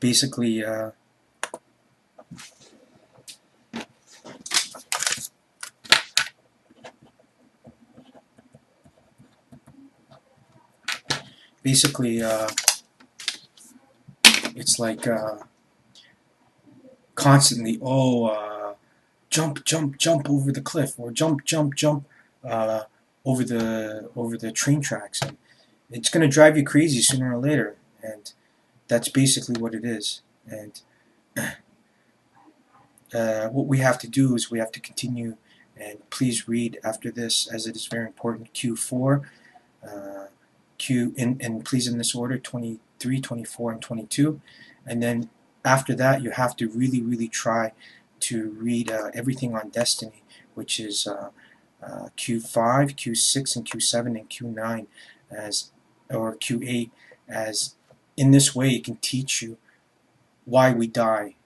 basically it's like constantly, jump, jump, jump over the cliff, or jump, jump, jump uh, over the train tracks, and it's going to drive you crazy sooner or later. And that's basically what it is. And what we have to do is we have to continue, and please read after this, as it is very important, Q4, and please in this order, 23, 24, and 22. And then after that, you have to really, really try to read everything on destiny, which is Q5, Q6, and Q7, and Q9, or Q8, as in this way it can teach you why we die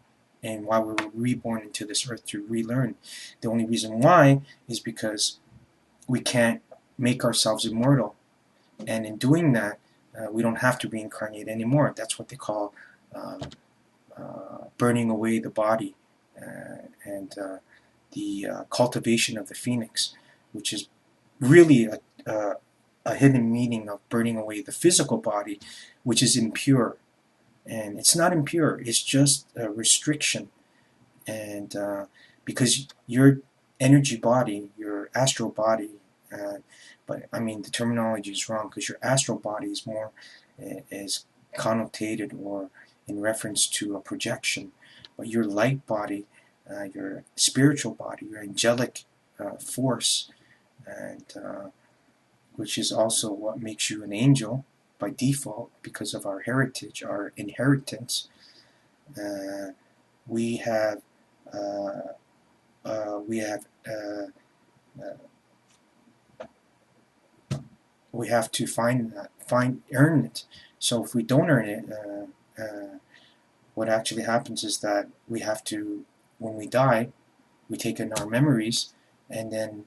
and why we were reborn into this earth, to relearn. The only reason why is because we can't make ourselves immortal, and in doing that, we don't have to reincarnate anymore. That's what they call burning away the body, and the cultivation of the phoenix, which is really a hidden meaning of burning away the physical body, which is impure. And it's not impure, it's just a restriction. And because your energy body, your astral body, but I mean the terminology is wrong, because your astral body is more is connotated or in reference to a projection, but your light body, your spiritual body, your angelic force, and which is also what makes you an angel by default because of our heritage, our inheritance. We have to earn it. So if we don't earn it, what actually happens is that we have to, when we die, we take in our memories, and then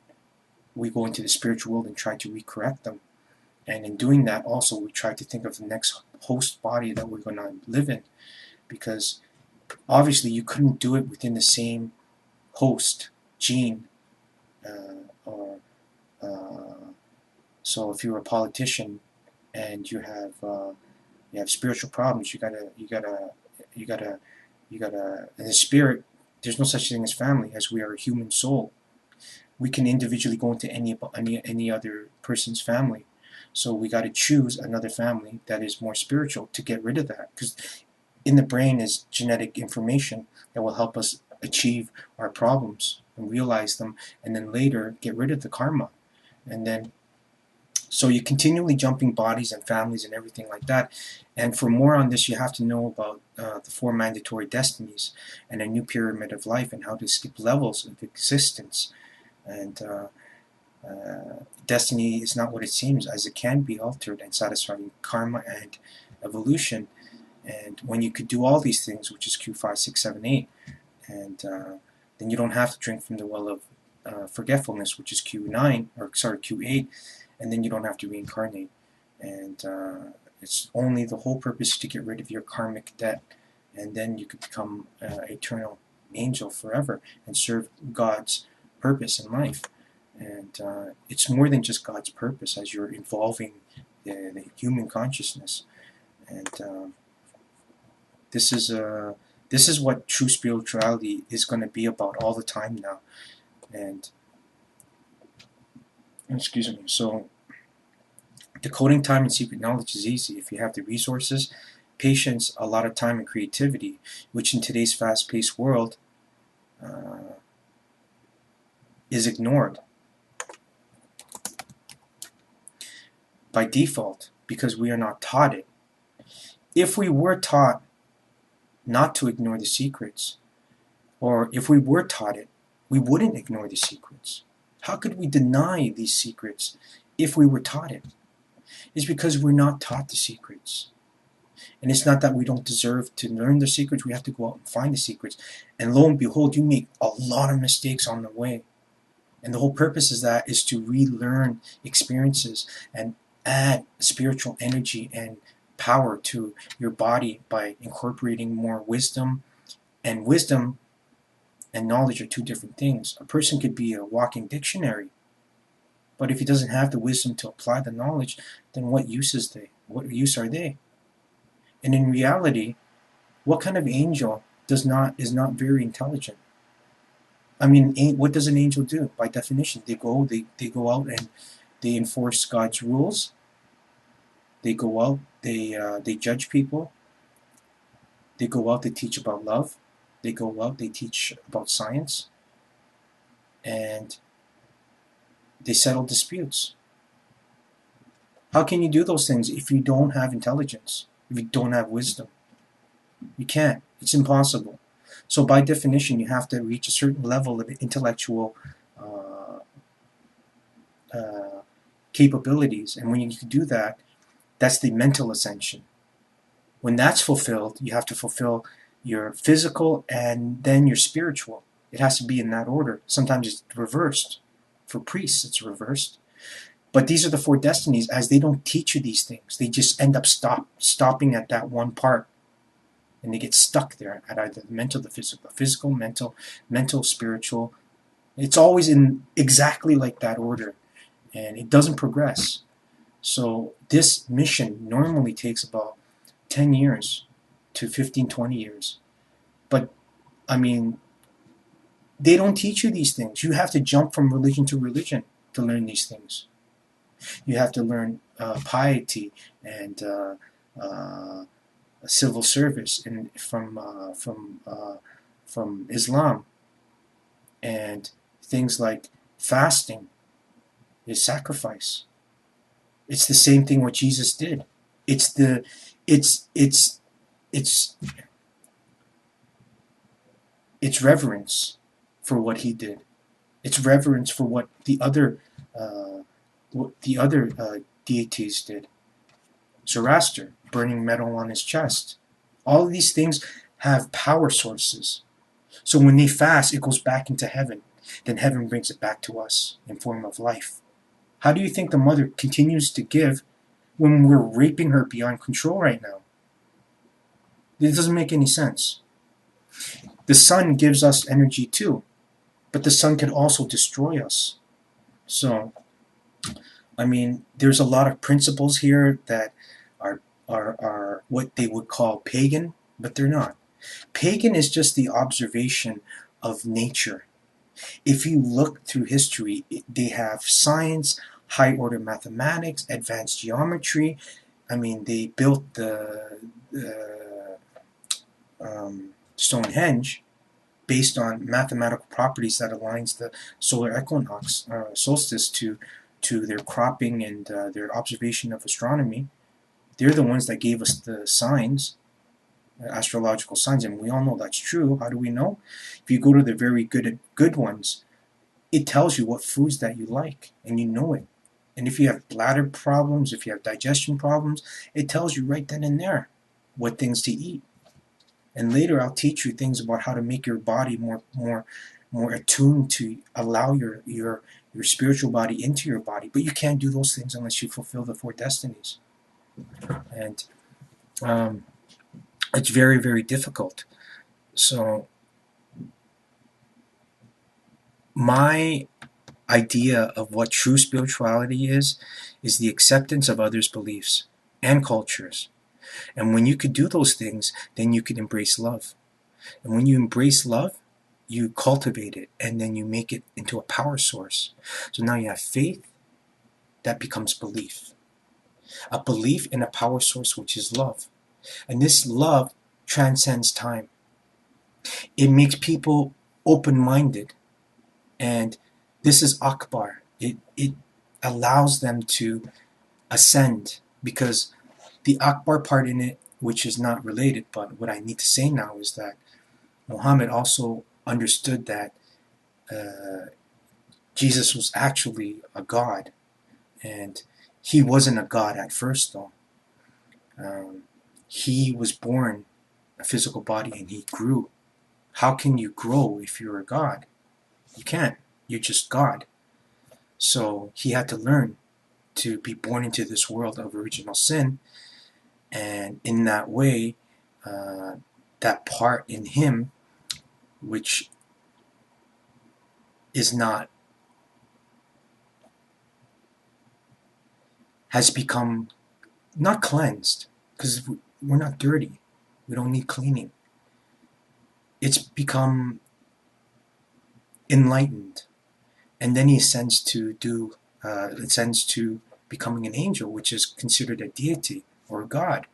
we go into the spiritual world and try to recorrect them. And in doing that, also, we try to think of the next host body that we're going to live in, because obviously you couldn't do it within the same host gene. So if you're a politician and you have spiritual problems, you gotta, in the spirit, there's no such thing as family, as we are a human soul. We can individually go into any other person's family. So we got to choose another family that is more spiritual to get rid of that, because in the brain is genetic information that will help us achieve our problems and realize them, and then later get rid of the karma. And then, so you're continually jumping bodies and families and everything like that. And for more on this, you have to know about the 4 mandatory destinies and a new pyramid of life, and how to skip levels of existence. And destiny is not what it seems, as it can be altered and satisfying karma and evolution. And when you could do all these things, which is Q5, 6, 7, 8, and then you don't have to drink from the well of forgetfulness, which is Q9, or sorry, Q8, and then you don't have to reincarnate. And it's only the whole purpose to get rid of your karmic debt, and then you could become an eternal angel forever and serve God's purpose in life. And it's more than just God's purpose, as you're involving the human consciousness. And this is what true spirituality is going to be about all the time now. And excuse me. So decoding time and secret knowledge is easy if you have the resources, patience, a lot of time, and creativity, which in today's fast-paced world is ignored by default, because we are not taught it. If we were taught not to ignore the secrets, or if we were taught it, we wouldn't ignore the secrets. How could we deny these secrets if we were taught it? It's because we're not taught the secrets. And it's not that we don't deserve to learn the secrets, we have to go out and find the secrets. And lo and behold, you make a lot of mistakes on the way. And the whole purpose is to relearn experiences and add spiritual energy and power to your body by incorporating more wisdom. And wisdom and knowledge are two different things. A person could be a walking dictionary, but if he doesn't have the wisdom to apply the knowledge, then what use is they? What use are they? And in reality, what kind of angel is not very intelligent? I mean, what does an angel do? By definition, they go out and they enforce God's rules. They go out, they judge people. They go out, they teach about love. They go out, they teach about science, and they settle disputes. How can you do those things if you don't have intelligence? If you don't have wisdom? You can't. It's impossible. So by definition, you have to reach a certain level of intellectual capabilities. And when you can do that, that's the mental ascension. When that's fulfilled, you have to fulfill your physical and then your spiritual. It has to be in that order. Sometimes it's reversed. For priests, it's reversed. But these are the four destinies. As they don't teach you these things, they just end up stopping at that one part. And they get stuck there at either the mental, the physical, mental, spiritual. It's always in exactly like that order. And it doesn't progress. So this mission normally takes about 10 years to 15, 20 years. But, I mean, they don't teach you these things. You have to jump from religion to religion to learn these things. You have to learn piety and civil service and from Islam, and things like fasting is sacrifice. It's the same thing what Jesus did. It's reverence for what he did. It's reverence for what the other deities did. Zoroaster, burning metal on his chest. All of these things have power sources. So when they fast, it goes back into heaven. Then heaven brings it back to us in form of life. How do you think the mother continues to give when we're raping her beyond control right now? It doesn't make any sense. The sun gives us energy too, but the sun can also destroy us. So, I mean, there's a lot of principles here that are what they would call pagan, but they're not. Pagan is just the observation of nature. If you look through history, they have science, high-order mathematics, advanced geometry. I mean, they built the Stonehenge based on mathematical properties that aligns the solar equinox, solstice, to their cropping and their observation of astronomy. They're the ones that gave us the signs, astrological signs, and we all know that's true. How do we know? If you go to the very good ones, it tells you what foods that you like, and you know it. And if you have bladder problems, if you have digestion problems, it tells you right then and there what things to eat. And later I'll teach you things about how to make your body more attuned to allow your spiritual body into your body. But you can't do those things unless you fulfill the four destinies. And it's very, very difficult. So my idea of what true spirituality is the acceptance of others' beliefs and cultures. And when you could do those things, then you could embrace love. And when you embrace love, you cultivate it, and then you make it into a power source. So now you have faith that becomes belief. A belief in a power source, which is love. And this love transcends time. It makes people open-minded. And this is Akbar. It allows them to ascend, because the Akbar part in it, which is not related, but what I need to say now is that Muhammad also understood that Jesus was actually a god, and he wasn't a god at first, though. He was born a physical body and he grew. How can you grow if you're a god? You can't. You're just God. So he had to learn to be born into this world of original sin, And in that way, that part in him which is not, has become not cleansed, because we're not dirty. We don't need cleaning. It's become enlightened, and then he ascends to becoming an angel, which is considered a deity or a god.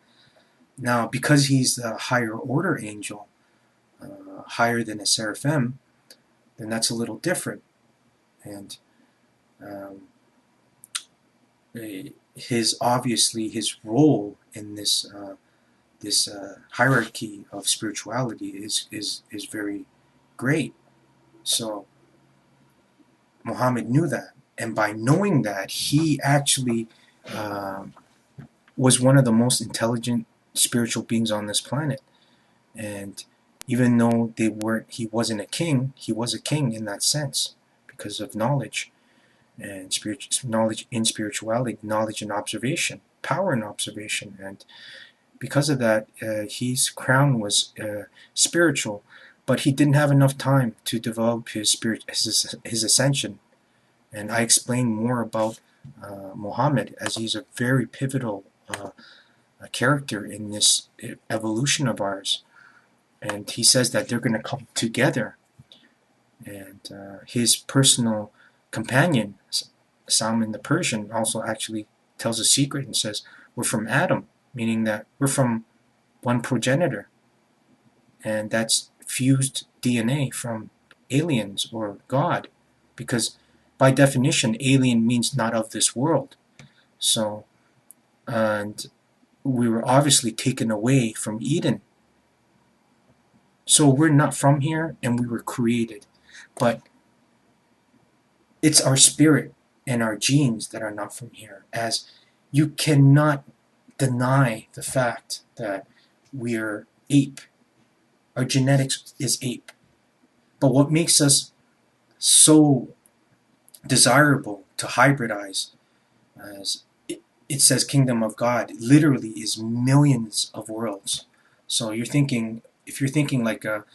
Now, because he's a higher order angel, higher than a seraphim, then that's a little different. And um, obviously his role in this hierarchy of spirituality is very great. So Muhammad knew that, and by knowing that, he actually uh, was one of the most intelligent spiritual beings on this planet. And even though he wasn't a king, he was a king in that sense because of knowledge and knowledge in spirituality, knowledge and observation, power and observation, and because of that, his crown was spiritual, but he didn't have enough time to develop his ascension. And I explain more about Muhammad, as he's a very pivotal character in this evolution of ours. And he says that they're going to come together. And his personal companion, Salman the Persian, also actually tells a secret and says, we're from Adam, meaning that we're from one progenitor. And that's fused DNA from aliens or God, because by definition, alien means not of this world. So, and we were obviously taken away from Eden. So we're not from here, and we were created. But it's our spirit and our genes that are not from here, as you cannot deny the fact that we're ape. Our genetics is ape. But what makes us so desirable to hybridize, as it says kingdom of God, literally is millions of worlds. So you're thinking, if you're thinking like a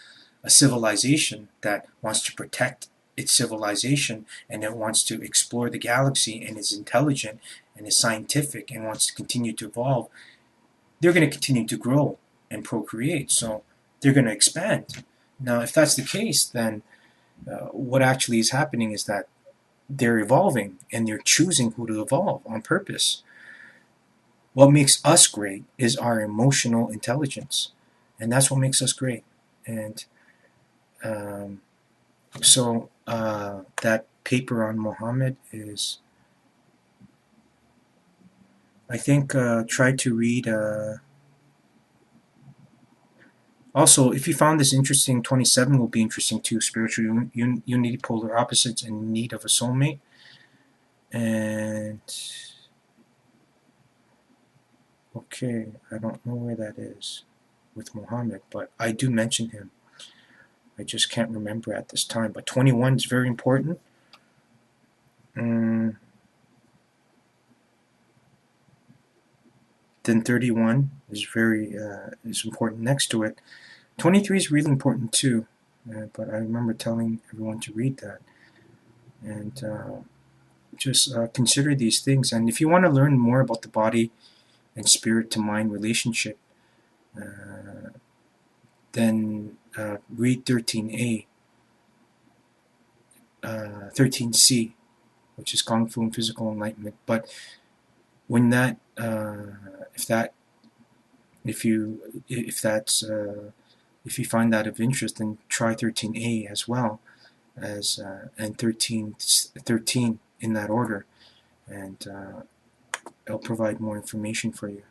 civilization that wants to protect its civilization and it wants to explore the galaxy and is intelligent and is scientific and wants to continue to evolve, they're going to continue to grow and procreate. So they're going to expand. Now, if that's the case, then what actually is happening is that they're evolving and they're choosing who to evolve on purpose. What makes us great is our emotional intelligence, and that's what makes us great. And so that paper on Muhammad is, I think, try to read. Also, if you found this interesting, 27 will be interesting too. Spiritual unity, polar opposites, and need of a soulmate. And okay, I don't know where that is with Muhammad, but I do mention him. I just can't remember at this time. But 21 is very important. Then 31 is is important next to it. 23 is really important too, but I remember telling everyone to read that. And just consider these things. And if you want to learn more about the body and spirit to mind relationship, then read 13A, 13C, which is Kung Fu and Physical Enlightenment. But when that, if you find that of interest, then try 13A as well as and 13 in that order, and it'll provide more information for you.